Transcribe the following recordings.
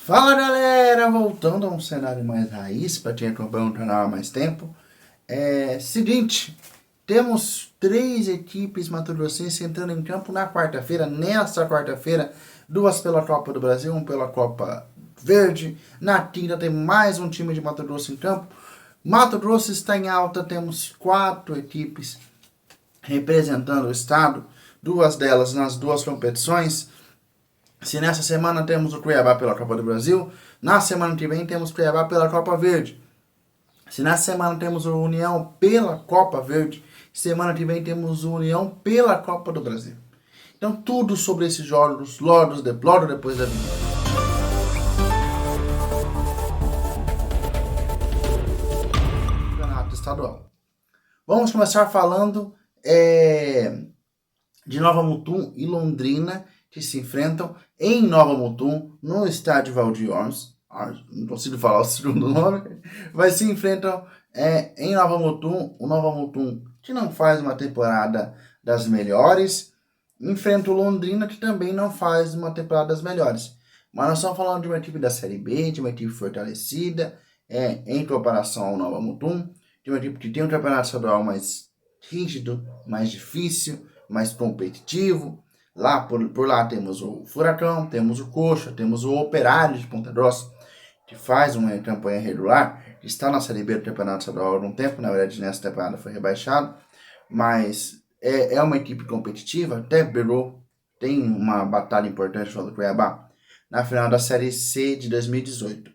Fala galera, voltando a um cenário mais raiz para quem acompanha o canal há mais tempo. Seguinte, temos três equipes mato-grossenses entrando em campo na quarta-feira. Nesta quarta-feira, duas pela Copa do Brasil, um pela Copa Verde. Na quinta tem mais um time de Mato Grosso em campo. Mato Grosso está em alta, temos quatro equipes representando o estado, duas delas nas duas competições. Se nessa semana temos o Cuiabá pela Copa do Brasil, na semana que vem temos o Cuiabá pela Copa Verde. Se na semana temos o União pela Copa Verde, semana que vem temos o União pela Copa do Brasil. Então tudo sobre esses jogos logo depois da vinheta. Campeonato estadual. Vamos começar falando de Nova Mutum e Londrina, que se enfrentam em Nova Mutum, no estádio Valdir Orms. Não consigo falar o segundo nome, mas se enfrentam em Nova Mutum. O Nova Mutum, que não faz uma temporada das melhores, enfrenta o Londrina, que também não faz uma temporada das melhores. Mas nós estamos falando de uma equipe da Série B, de uma equipe fortalecida, em comparação ao Nova Mutum, de uma equipe que tem um campeonato estadual mais rígido, mais difícil, mais competitivo. Lá por lá temos o Furacão, temos o Coxa, temos o Operário de Ponta Grossa, que faz uma campanha regular, está na Série B do Campeonato Estadual há algum tempo. Na verdade, nessa temporada foi rebaixado, mas é uma equipe competitiva, até brigou, tem uma batalha importante contra o Cuiabá na final da Série C de 2018.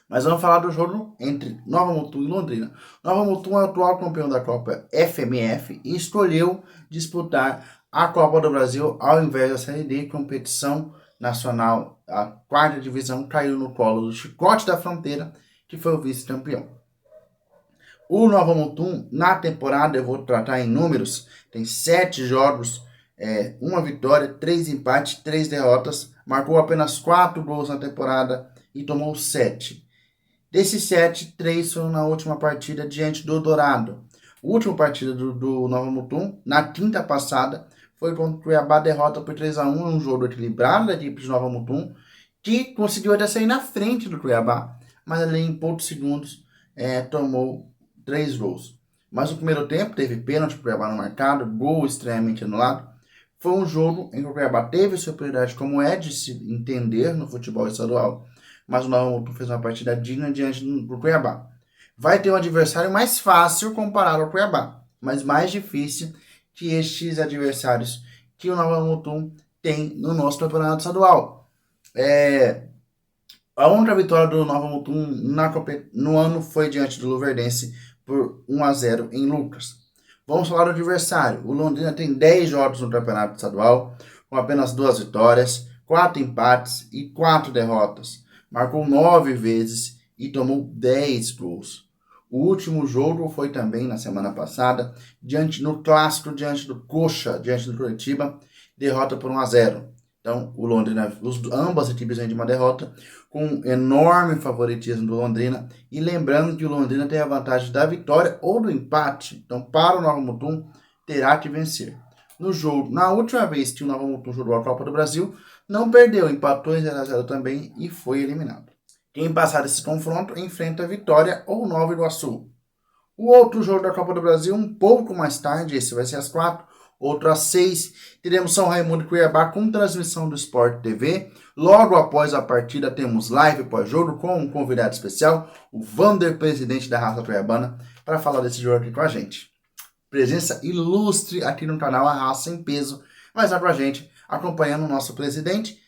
Mas vamos falar do jogo entre Nova Mutum e Londrina. Nova Mutum é o atual campeão da Copa FMF e escolheu disputar a Copa do Brasil ao invés da Série D, competição nacional. A quarta divisão caiu no colo do Chicote da Fronteira, que foi o vice-campeão. O Nova Mutum, na temporada, eu vou tratar em números, tem 7 jogos, uma vitória, 3 empates, 3 derrotas, marcou apenas 4 gols na temporada e tomou 7. Desses 7, 3 foram na última partida diante do Dourado. A última partida do Nova Mutum, na quinta passada, foi contra o Cuiabá, derrota por 3-1, um jogo equilibrado da equipe de Nova Mutum, que conseguiu até sair na frente do Cuiabá, mas ali em poucos segundos tomou 3 gols. Mas no primeiro tempo teve pênalti para o Cuiabá no marcado, gol extremamente anulado. Foi um jogo em que o Cuiabá teve superioridade, como é de se entender no futebol estadual, mas o Nova Mutum fez uma partida digna diante do Cuiabá. Vai ter um adversário mais fácil comparado ao Cuiabá, mas mais difícil que estes adversários que o Nova Mutum tem no nosso campeonato estadual. A única vitória do Nova Mutum no ano foi diante do Luverdense por 1-0 em Lucas. Vamos falar do adversário. O Londrina tem 10 jogos no campeonato estadual, com apenas 2 vitórias, 4 empates e 4 derrotas. Marcou 9 vezes e tomou 10 gols. O último jogo foi também na semana passada, no clássico, diante do Coxa, diante do Curitiba, derrota por 1-0. Então, o Londrina, ambas equipes vêm de uma derrota, com um enorme favoritismo do Londrina. E lembrando que o Londrina tem a vantagem da vitória ou do empate. Então, para o Nova Mutum, terá que vencer. No jogo, na última vez que o Nova Mutum jogou a Copa do Brasil, não perdeu, empatou em 0-0 também e foi eliminado. Quem passar esse confronto enfrenta a Vitória ou Nova Iguaçu. O outro jogo da Copa do Brasil, um pouco mais tarde, esse vai ser às 4, outro às 6, teremos São Raimundo e Cuiabá com transmissão do Sport TV. Logo após a partida temos live pós-jogo com um convidado especial, o Vander, presidente da Raça Cuiabana, para falar desse jogo aqui com a gente. Presença ilustre aqui no canal A Raça em Peso, mas lá com a gente, acompanhando o nosso presidente,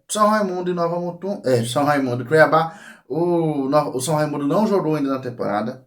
São Raimundo e Nova Mutum, São Raimundo e Cuiabá. O São Raimundo não jogou ainda na temporada,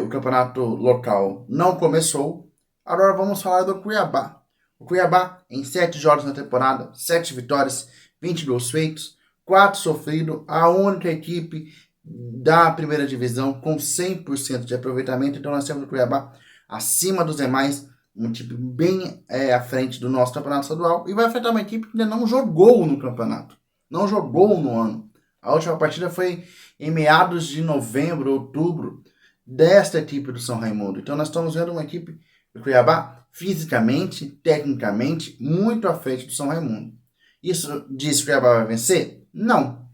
o campeonato local não começou. Agora vamos falar do Cuiabá. O Cuiabá, em 7 jogos na temporada, 7 vitórias, 20 gols feitos, 4 sofridos, a única equipe da primeira divisão com 100% de aproveitamento. Então nós temos o Cuiabá acima dos demais, um time bem à frente do nosso campeonato estadual, e vai enfrentar uma equipe que ainda não jogou no campeonato, não jogou no ano. A última partida foi em meados de novembro, outubro, desta equipe do São Raimundo. Então nós estamos vendo uma equipe do Cuiabá fisicamente, tecnicamente, muito à frente do São Raimundo. Isso diz que o Cuiabá vai vencer? Não.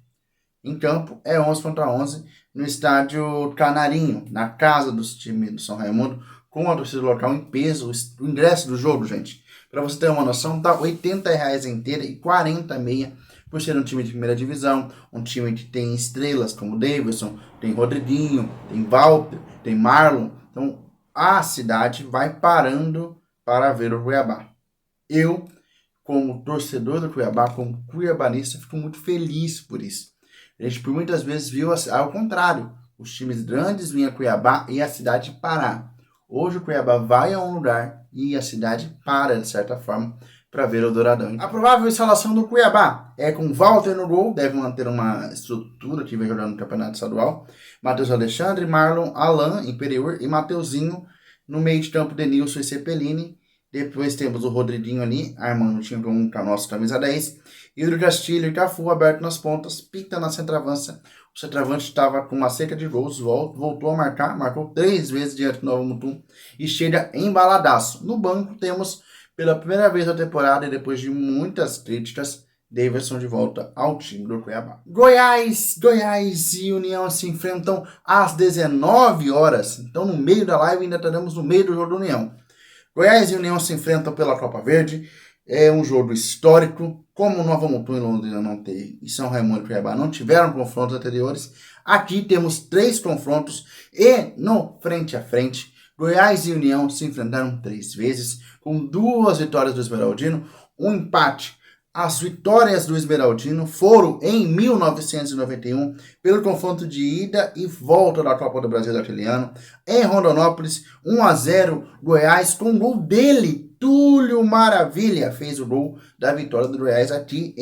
Em campo é 11 contra 11 no estádio Canarinho, na casa dos times do São Raimundo, com a torcida local em peso. O ingresso do jogo, gente, para você ter uma noção, tá R$80 inteira e 40 meia, por ser um time de primeira divisão, um time que tem estrelas como Davidson, tem Rodriguinho, tem Walter, tem Marlon. Então a cidade vai parando para ver o Cuiabá. Eu, como torcedor do Cuiabá, como cuiabanista, fico muito feliz por isso. A gente por muitas vezes viu ao contrário. Os times grandes vinham a Cuiabá e a cidade parar. Hoje o Cuiabá vai a um lugar e a cidade para, de certa forma, para ver o Douradão. A provável escalação do Cuiabá é com Walter no gol, deve manter uma estrutura que vem jogando no Campeonato Estadual. Matheus Alexandre, Marlon, Alan, Imperiur e Mateuzinho. No meio de campo, Denilson e Cepelini. Depois temos o Rodriguinho ali, armando o time com a nossa camisa 10. Hidro Castilho e Cafu aberto nas pontas, Pita na centroavança. O centroavante estava com uma seca de gols, voltou a marcar, marcou 3 vezes diante do Novo Mutum e chega embaladaço. No banco temos, pela primeira vez na temporada e depois de muitas críticas, Davidson de volta ao time do Cuiabá. Goiás e União se enfrentam às 19 horas. Então, no meio da live, ainda estaremos no meio do jogo da União. Goiás e União se enfrentam pela Copa Verde. É um jogo histórico. Como o Nova Mutum e Londrina não tem, e São Raimundo e Cuiabá não tiveram confrontos anteriores, aqui temos 3 confrontos e no frente a frente, Goiás e União se enfrentaram 3 vezes, com 2 vitórias do Esmeraldino, um empate. As vitórias do Esmeraldino foram em 1991, pelo confronto de ida e volta da Copa do Brasil daquele ano, em Rondonópolis, 1-0, Goiás, com o gol dele, Túlio Maravilha, fez o gol da vitória do Goiás aqui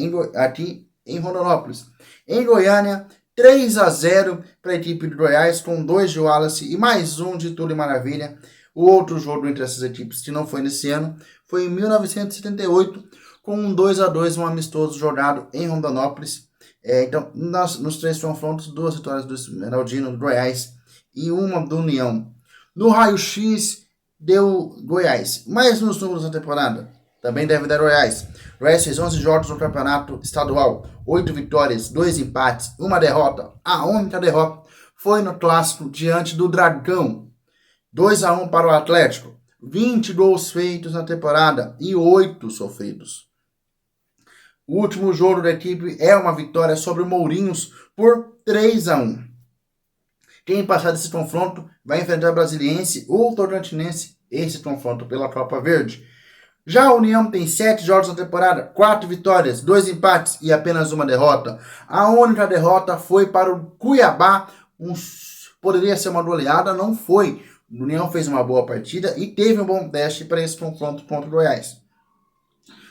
em Rondonópolis. Em Goiânia, 3-0 para a equipe do Goiás, com 2 de Wallace e mais um de Túlio Maravilha. O outro jogo entre essas equipes, que não foi nesse ano, foi em 1978, com um 2-2, um amistoso jogado em Rondonópolis. Então, nos 3 confrontos, 2 vitórias do Esmeraldino, do Goiás, e uma do União. No raio-x, deu Goiás. Mas nos números da temporada, também deve dar Goiás. Goiás fez 11 jogos no campeonato estadual, 8 vitórias, 2 empates, 1 derrota. A única derrota foi no clássico diante do Dragão. 2-1 para o Atlético. 20 gols feitos na temporada e 8 sofridos. O último jogo da equipe é uma vitória sobre o Mourinhos por 3-1. Quem passar desse confronto vai enfrentar o Brasiliense ou o Tocantinense, esse confronto pela Copa Verde. Já a União tem 7 jogos na temporada, 4 vitórias, 2 empates e apenas 1 derrota. A única derrota foi para o Cuiabá, poderia ser uma goleada, não foi. O União fez uma boa partida e teve um bom teste para esse confronto contra o Goiás.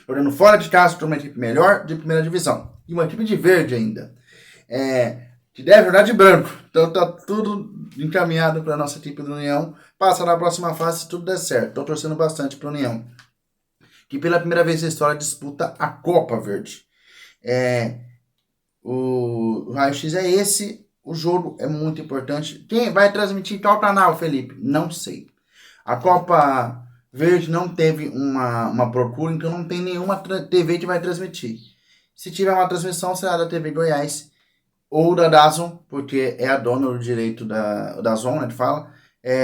Jogando fora de casa contra uma equipe melhor de primeira divisão. E uma equipe de verde ainda. Que deve jogar de branco. Então tá tudo encaminhado para a nossa equipe do União. Passa na próxima fase se tudo der certo. Estou torcendo bastante para a União. Que pela primeira vez na história disputa a Copa Verde. O raio-x é esse. O jogo é muito importante. Quem vai transmitir qual canal, Felipe? Não sei. A Copa Verde não teve uma procura, então não tem nenhuma TV que vai transmitir. Se tiver uma transmissão, será da TV Goiás ou da DAZN, porque é a dona do direito da DAZN, né, que fala,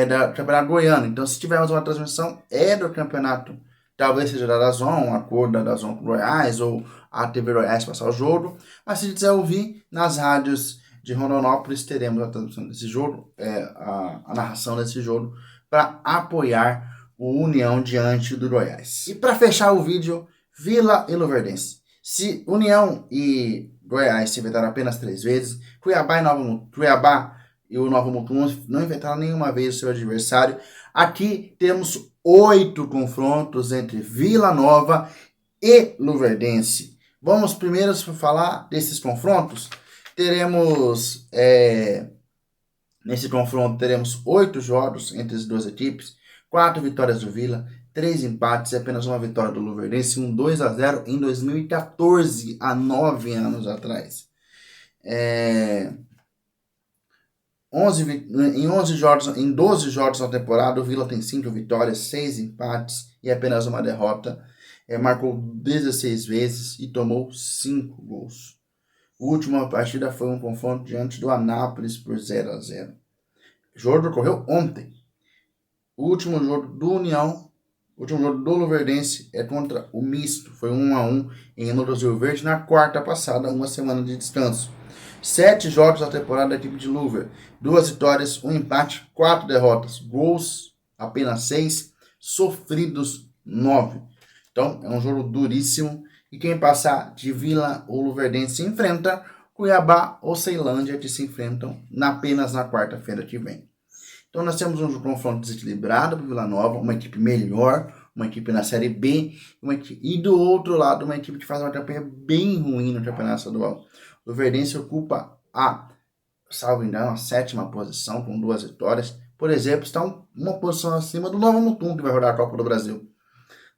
da Campeonato Goiano. Então, se tivermos uma transmissão, é do campeonato, talvez seja da DAZN, um acordo da DAZN com Goiás, ou a TV Goiás passar o jogo. Mas se quiser ouvir, nas rádios de Rondonópolis, teremos a transmissão desse jogo, a narração desse jogo, para apoiar o União diante do Goiás. E para fechar o vídeo, Vila e Luverdense. Se União e Goiás se enfrentaram apenas 3 vezes, Cuiabá e o Novo Mutum não enfrentaram nenhuma vez o seu adversário. Aqui temos 8 confrontos entre Vila Nova e Luverdense. Vamos primeiro falar desses confrontos. Teremos, nesse confronto, teremos 8 jogos entre as duas equipes, 4 vitórias do Vila, 3 empates e apenas uma vitória do Luverdense, um 2-0 em 2014, há 9 anos atrás. Em 12 jogos na temporada, o Vila tem 5 vitórias, 6 empates e apenas uma derrota. marcou 16 vezes e tomou 5 gols. A última partida foi um confronto diante do Anápolis por 0-0. O jogo ocorreu ontem. O último jogo do União, o último jogo do Luverdense é contra o Misto. Foi 1-1 em Lucas Rio Verde na quarta passada, uma semana de descanso. 7 jogos da temporada da equipe de Luver. 2 vitórias, 1 empate, 4 derrotas. Gols apenas 6, sofridos 9. Então é um jogo duríssimo. E quem passar de Vila ou Luverdense se enfrenta, Cuiabá ou Ceilândia que se enfrentam apenas na quarta-feira que vem. Então nós temos um confronto desequilibrado para o Vila Nova, uma equipe melhor, uma equipe na Série B, e do outro lado uma equipe que faz uma campanha bem ruim no Campeonato Estadual. O Luverdense ocupa salvo engano, a 7ª posição com 2 vitórias. Por exemplo, está uma posição acima do Nova Mutum, que vai rodar a Copa do Brasil.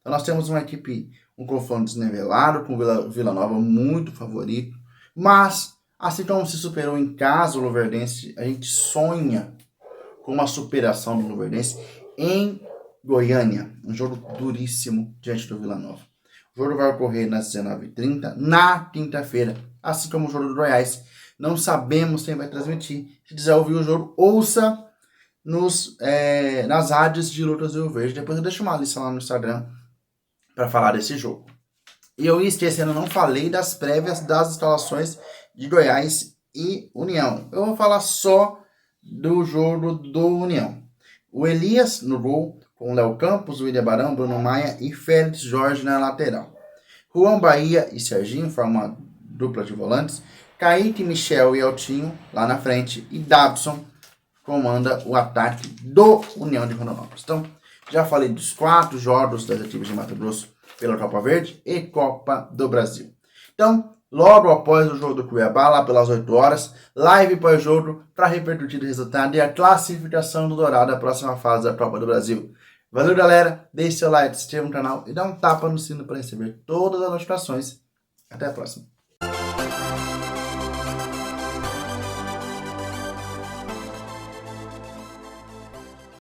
Então nós temos uma equipe, um confronto desnivelado, com o Vila Nova muito favorito. Mas, assim como se superou em casa o Luverdense, a gente sonha com uma superação do Luverdense em Goiânia. Um jogo duríssimo diante do Vila Nova. O jogo vai ocorrer às 19h30, na quinta-feira, assim como o jogo do Goiás. Não sabemos quem vai transmitir. Se quiser ouvir o jogo, ouça nas rádios de Lucas Rio Verde. Depois eu deixo uma lista lá no Instagram para falar desse jogo. E eu esquecendo, não falei das prévias das instalações de Goiás e União. Eu vou falar só do jogo do União. O Elias no gol, com Léo Campos, William Barão, Bruno Maia e Félix Jorge na lateral. Juan Bahia e Serginho formam uma dupla de volantes. Kaique, Michel e Eltinho lá na frente. E Dabson comanda o ataque do União de Rondonópolis. Então, já falei dos 4 jogos das equipes de Mato Grosso pela Copa Verde e Copa do Brasil. Então, logo após o jogo do Cuiabá, lá pelas 8 horas, live pós-jogo para repercutir o resultado e a classificação do Dourado à próxima fase da Copa do Brasil. Valeu, galera. Deixe seu like, se inscreva no canal e dá um tapa no sino para receber todas as notificações. Até a próxima.